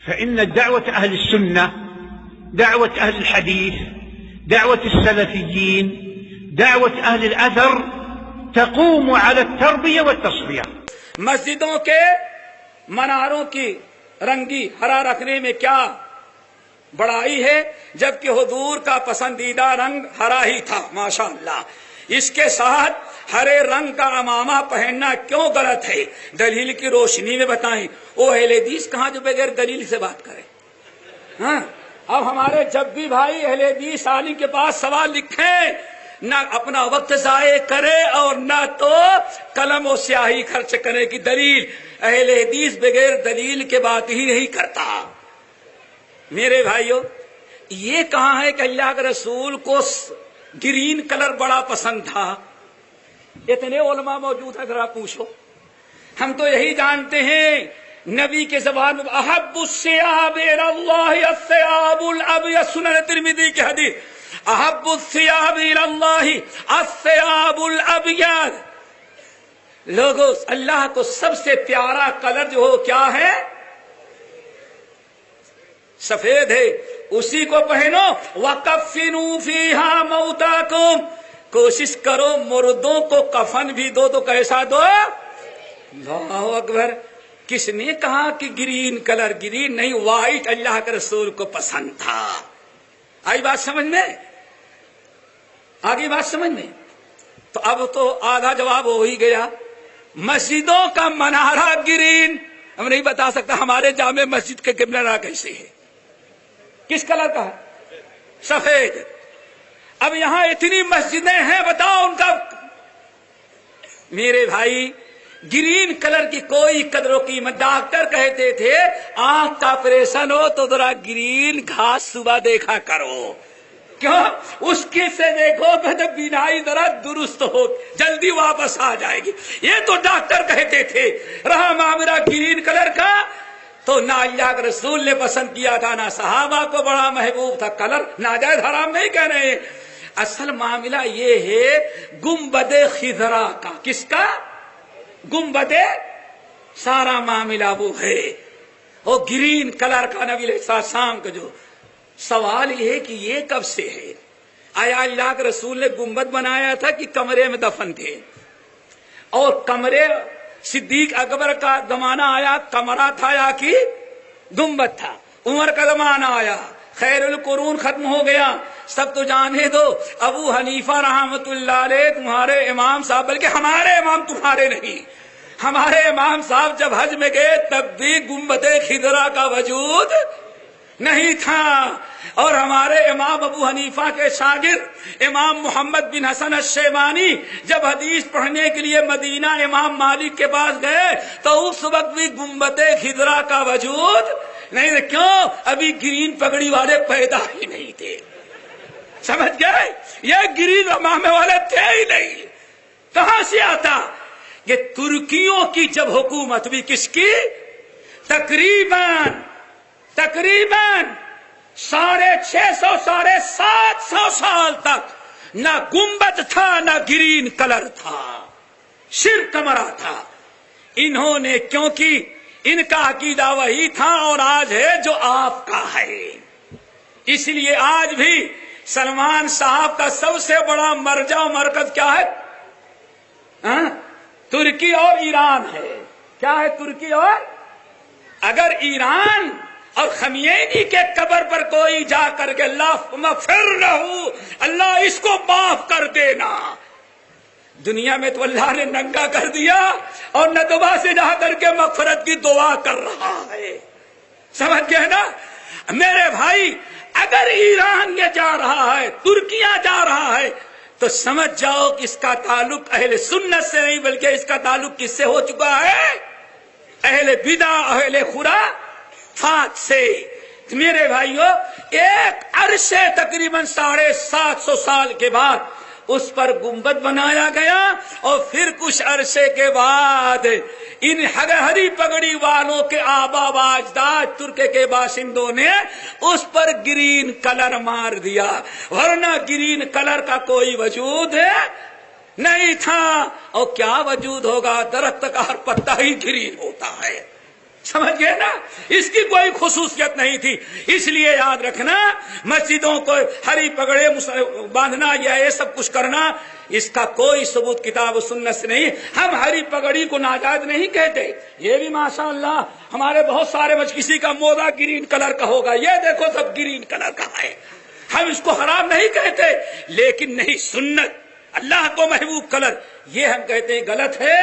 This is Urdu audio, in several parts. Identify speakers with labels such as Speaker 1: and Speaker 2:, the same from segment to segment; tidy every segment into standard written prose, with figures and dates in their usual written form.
Speaker 1: فإن دعوة أهل السنة، دعوة أهل الحديث، دعوة السلفيين، دعوة أهل الأثر تقوم على التربية والتصفية.
Speaker 2: مسجدوں کے مناروں کی رنگی ہرا رکھنے میں کیا بڑائی ہے، جبکہ حضور کا پسندیدہ رنگ ہرا ہی تھا. ماشاءاللہ. اس کے ساتھ ہرے رنگ کا امامہ پہننا کیوں غلط ہے؟ دلیل کی روشنی میں بتائیں. وہ اہل حدیث کہاں جو بغیر دلیل سے بات کرے؟ ہاں، اب ہمارے جب بھی بھائی اہل حدیث عالم کے پاس سوال لکھیں، نہ اپنا وقت ضائع کرے اور نہ تو قلم و سیاہی خرچ کرنے کی دلیل. اہل حدیث بغیر دلیل کے بات ہی نہیں کرتا. میرے بھائیوں، یہ کہاں ہے کہ اللہ کے رسول کو گرین کلر بڑا پسند تھا؟ اتنے علماء موجود ہیں، ذرا پوچھو. ہم تو یہی جانتے ہیں نبی کے زبان میں احب الثياب الى الله الثياب الابيض، سنن ترمذی کی حدیث، احب الثياب الى الله الثياب الابيض. لوگوں، اللہ کو سب سے پیارا کلر جو ہو کیا ہے؟ سفید ہے، اسی کو پہنو. وَكَفِّنُوا فِيهَا مَوْتَاكُمْ، کوشش کرو مردوں کو کفن بھی دو تو کیسا دو؟ اللہ اکبر. کس نے کہا کہ گرین کلر؟ گرین نہیں، وائٹ اللہ کے رسول کو پسند تھا. آئی بات سمجھ میں؟ آگے بات سمجھ میں؟ تو اب تو آدھا جواب ہو ہی گیا. مسجدوں کا منارہ گرین، ہم نہیں بتا سکتا ہمارے جامع مسجد کے منارہ کیسے ہے، کس کلر کا ہے؟ سفید. اب یہاں اتنی مسجدیں ہیں، بتاؤ ان کا. میرے بھائی، گرین کلر کی کوئی قدر و قیمت. ڈاکٹر کہتے تھے آنکھ کا آپریشن ہو تو ذرا گرین گھاس صبح دیکھا کرو. کیوں؟ اس کے سے دیکھو جب بینائی ذرا درست ہو جلدی واپس آ جائے گی. یہ تو ڈاکٹر کہتے تھے. رہا معاملہ گرین کلر کا، تو نہ اللہ کے رسول نے پسند کیا تھا، نہ صحابہ کو بڑا محبوب تھا. کلر ناجائز حرام نہیں کہہ رہے. اصل معاملہ یہ ہے گنبد خضرا کا. کس کا؟ گنبد. سارا معاملہ وہ ہے، وہ گرین کلر کا. نبی علیہ السلام کا جو سوال یہ ہے کہ یہ کب سے ہے؟ آیا اللہ کے رسول نے گنبد بنایا تھا کہ کمرے میں دفن تھے؟ اور کمرے صدیق اکبر کا زمانہ آیا کمرہ تھا یا کہ گنبد تھا؟ عمر کا زمانہ آیا، خیر القرون ختم ہو گیا. سب تو جانے دو ابو حنیفہ رحمت اللہ علیہ تمہارے امام صاحب، بلکہ ہمارے امام، تمہارے نہیں، ہمارے امام صاحب جب حج میں گئے تب بھی گنبد خضرا کا وجود نہیں تھا. اور ہمارے امام ابو حنیفہ کے شاگرد امام محمد بن حسن الشیبانی جب حدیث پڑھنے کے لیے مدینہ امام مالک کے پاس گئے تو اس وقت بھی گنبد خضرا کا وجود نہیں تھا. کیوں؟ ابھی گرین پگڑی والے پیدا ہی نہیں تھے. سمجھ گئے؟ یہ گرین امامے والے تھے ہی نہیں. کہاں سے آتا؟ یہ ترکیوں کی جب حکومت بھی، کس کی؟ تقریباً 650 750 سال تک نہ گنبد تھا نہ گرین کلر تھا، صرف کمرہ تھا. انہوں نے، کیونکہ ان کا عقیدہ وہی تھا اور آج ہے جو آپ کا ہے. اس لیے آج بھی سلمان صاحب کا سب سے بڑا مرجع و مرکز کیا ہے؟ ترکی اور ایران ہے. کیا ہے؟ ترکی اور. اگر ایران اور خمینی کے قبر پر کوئی جا کر کے اللہ مغفر لہو، اللہ اس کو معاف کر دینا، دنیا میں تو اللہ نے ننگا کر دیا اور ندوہ سے جا کر کے مغفرت کی دعا کر رہا ہے. سمجھ گئے نا میرے بھائی؟ اگر ایران میں جا رہا ہے، ترکیہ جا رہا ہے، تو سمجھ جاؤ کہ اس کا تعلق اہل سنت سے نہیں بلکہ اس کا تعلق کس سے ہو چکا ہے؟ اہل بدع، اہل خرافات سے. میرے بھائیو، ایک عرصے تقریباً 750 سال کے بعد اس پر گنبد بنایا گیا اور پھر کچھ عرصے کے بعد ان ہری پگڑی والوں کے آبا و اجداد ترکی کے باشندوں نے اس پر گرین کلر مار دیا، ورنہ گرین کلر کا کوئی وجود نہیں تھا. اور کیا وجود ہوگا؟ درخت کا ہر پتا ہی گرین ہوتا ہے. سمجھ گئے نا؟ اس کی کوئی خصوصیت نہیں تھی. اس لیے یاد رکھنا مسجدوں کو ہری پگڑے باندھنا یا یہ سب کچھ کرنا اس کا کوئی ثبوت کتاب و سنت سے نہیں. ہم ہری پگڑی کو ناجائز نہیں کہتے. یہ بھی ماشاءاللہ ہمارے بہت سارے کسی کا موزہ گرین کلر کا ہوگا, یہ دیکھو سب گرین کلر کا ہے, ہم اس کو حرام نہیں کہتے, لیکن نہیں سنت اللہ کو محبوب کلر یہ ہم کہتے ہیں غلط ہے.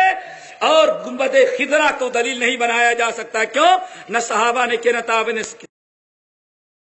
Speaker 2: اور گنبد خضرا کو دلیل نہیں بنایا جا سکتا. کیوں؟ نہ صحابہ نے کہ نہ تابعین نے